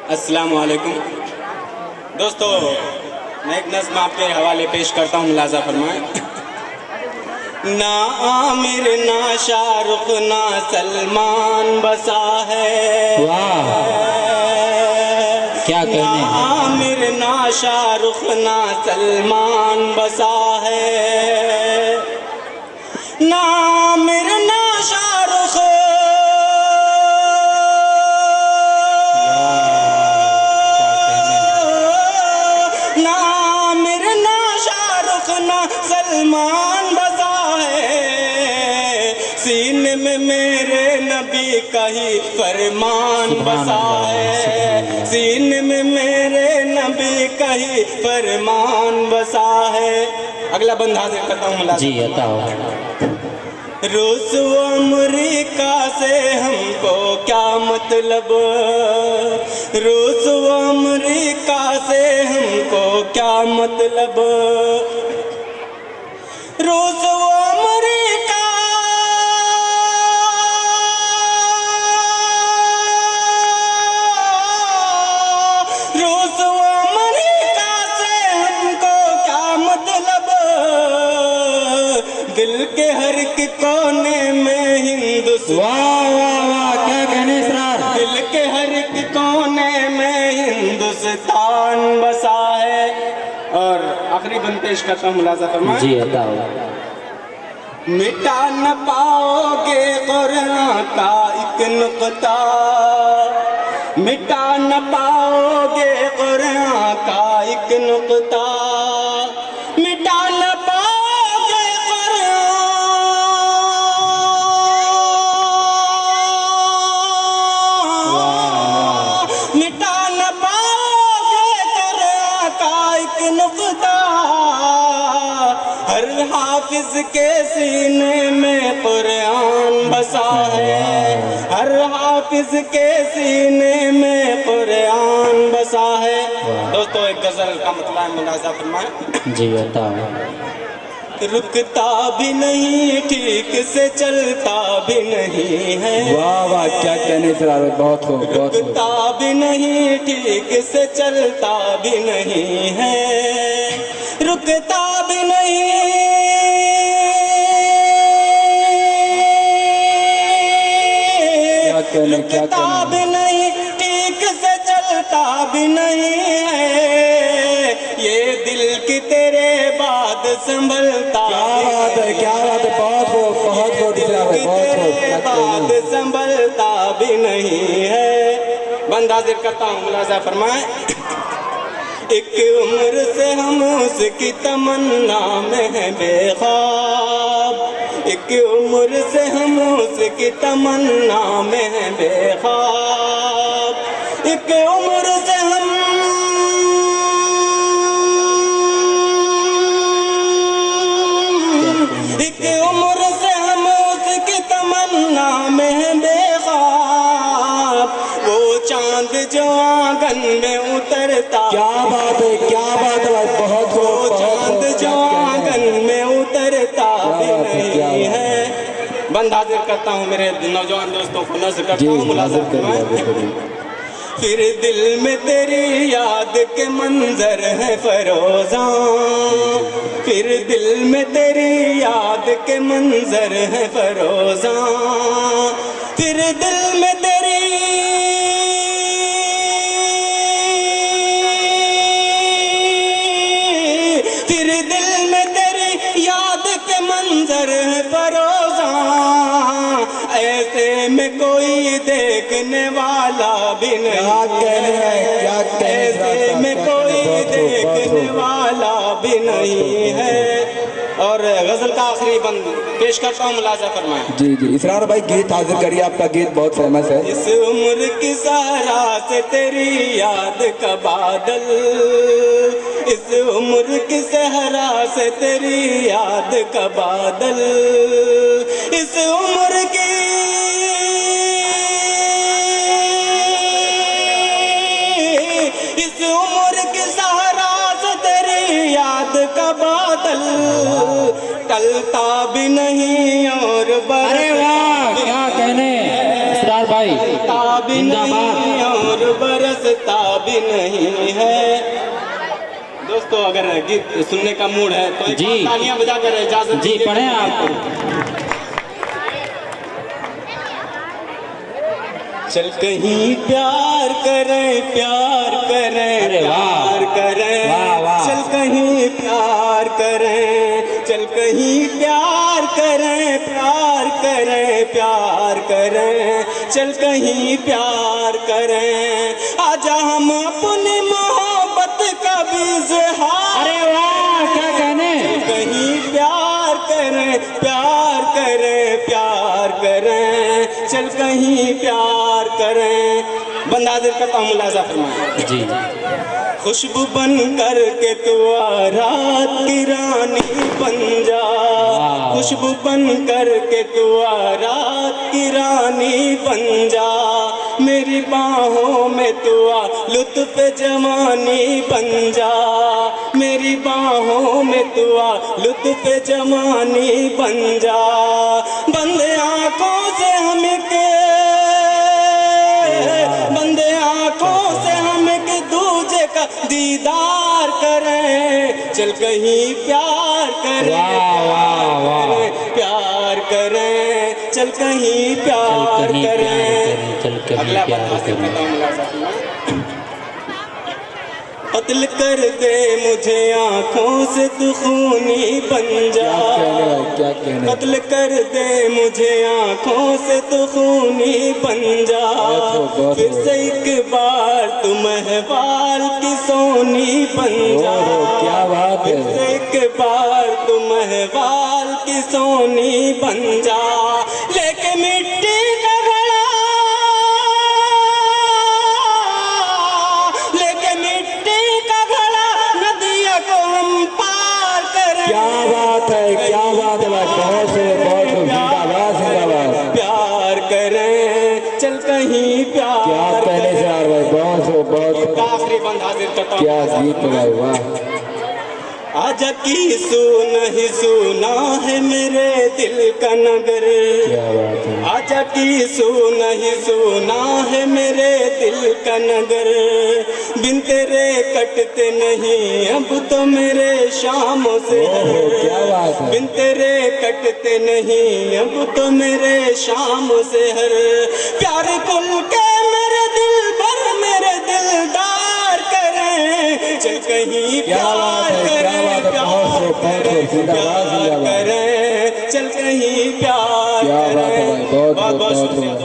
अस्सलाम वालेकुम दोस्तों, मैं एक नज़्म आपके हवाले पेश करता हूँ, मुलाज़ा फरमाएं। ना आमिर ना शाहरुख ना सलमान बसा है, वाह क्या कहने। ना आमिर ना शाहरुख ना सलमान बसा है, ना आमिर ना शाहरुख ना आमिर ना शाहरुख ना सलमान बसा है, सीने में मेरे नबी का ही फरमान बसा है, सीने में मेरे नबी का ही फरमान बसा है। अगला बंद हाजिर करता हूँ जी बताओ। रूस व अमरीका से हमको क्या मतलब, रूस व अमरीका से हमको क्या मतलब, रूस व अमरीका रूस व अमरीका से हमको क्या मतलब, दिल के हर एक कोने में हिंदुस्तान, वाह वाह वाह क्या कहने इसरार। दिल के हर एक कोने में हिंदुस्तान बसा है। और आखिरी बंद पेश करता हूँ, मुलाज़ा फरमाएं। जी बताओ। मिटा न पाओगे कुरान का एक नुक्ता, मिटा न पाओगे कुरान का एक नुक्ता, मिटा न पाओगे कुरान, मिटा न पाओगे कुरान का एक नुक्ता, हर हाफिज के सीने में कुरान बसा है, हर हाफिज के सीने में कुरान बसा है। दोस्तों एक गजल का मतलब मुलाज़ा फरमाएं। जी बताओ। रुकता भी नहीं ठीक से चलता भी नहीं है, वाह वाह क्या कहने इसरार। बहुत हो बहुत हो। रुकता भी नहीं ठीक से चलता भी नहीं है, रुकता भी नहीं, रुकता भी नहीं ठीक से चलता भी नहीं है, ये दिल की तेरे बाद संभलता, क्या बात है क्या बात है। बहुत हो बहुत हो तेरे बाद संभलता भी नहीं है। बंद हाजिर करता हूँ, मुलाज़ा फरमाएं। एक उम्र से हम उसकी तमन्ना में हैं बेख्वाब, एक उम्र से हम उसकी तमन्ना में हैं बेख्वाब, एक उम्र से हम एक उम्र से हम उसकी तमन्ना में हैं बेख्वाब, वो चांद जो आंगन में उतरता, क्या बात है क्या बात है। बहुत हो चांद जो आंगन में उतरता भी नहीं है। बंद हाजिर करता हूँ मेरे नौजवान दोस्तों को, नज़्म करता हूँ, मुलाज़ा फरमाएं। फिर दिल में तेरी याद के मंजर है फरोज़ा, फिर दिल में तेरी याद के मंजर है फरोज़ा, फिर दिल में तेरी, फिर दिल में तेरी याद के मंजर है फरोज़ा, ऐसे में कोई देखने वाला भी नहीं है, ऐसे में कोई देखने वाला भी नहीं है। और गजल का आखिरी बंद पेश करता हूँ, मुलाज़ा फरमाएं। जी जी इसरार भाई गीत हाजिर करिए, आपका गीत बहुत फेमस है। इस उम्र की सहरा से तेरी याद का बादल, इस उम्र की सहरा से तेरी याद का बादल, इस उम्र की, इस उम्र की सहरा से तेरी याद का बादल, टलता भी नहीं और अरे वाह क्या कहने इसरार भाई, टलता भी नहीं और बरस बरसता भी नहीं है। दोस्तों अगर गीत सुनने का मूड है तो जी। तालियां बजाकर इजाजत जी दीजिए। पढ़ें आप। चल कहीं प्यार करें प्यार करें अरे वाह। प्यार करें वाह, वाह। चल कहीं प्यार करें चल कहीं प्यार करें प्यार करें प्यार करें चल कहीं प्यार करें आजा हम अपनी मोहब्बत का भी इज़हार अरे वाह क्या कहने। कहीं प्यार करें प्यार करें प्यार करें चल कहीं प्यार करें। बंदा हाजिर करता हूँ मुलाजा फरमाएं। जी खुशबू बन कर के तू आ रात की रानी बन जा खुशबू बन कर के तू आ रात की रानी बन जा मेरी बाहों में तू आ लुत्फ जवानी बन जा मेरी बाहों में तू आ लुत्फ जवानी बन जा बंद आँखों से हमें के बंद आँखों से हमें के दूजे का दीदार करें चल कहीं प्यार करें वाह, वाह, वाह। प्यार करें चल कहीं प्यार कहीं करें प्यार करें, चल कहीं अगला प्यार बंदा करें। करता हूँ मुलाजा। कत्ल कर दे मुझे आँखों से तू खूनी बन जा क्या कहने कत्ल कर दे मुझे आँखों से तू खूनी बन जा बहुत फिर से एक बार तू महवाल की सोनी बन जा क्या बात फिर है। से एक बार तू महवाल की सोनी बन जा लेके मिट्टी का घड़ा लेके मिट्टी का घड़ा नदिया को हम पार करें क्या बात है भाई बहुत से बहुत जिंदाबाद जिंदाबाद। प्यार करें चल कहीं प्यार क्या कहने से यार भाई बहुत आखिरी बंद हाजिर करता हूँ। क्या गीत है भाई वाह। आजा की नहीं सुना है मेरे दिल का नगर क्या बात है। आजा की नहीं सुना है मेरे दिल का नगर बिन तेरे कटते नहीं अब तो मेरे शामों से ओहो, क्या बात है। बिन तेरे कटते नहीं अब तो मेरे शामों से हर प्यार कुल के मेरे दिल भर मेरे दिलदार करें चल कहीं क्या बात है, क्या बात है। बहुत जिंदाबाद जिंदाबाद। करें चल कहीं प्यार क्या बात है भाई बहुत बहुत बहुत शुक्रिया।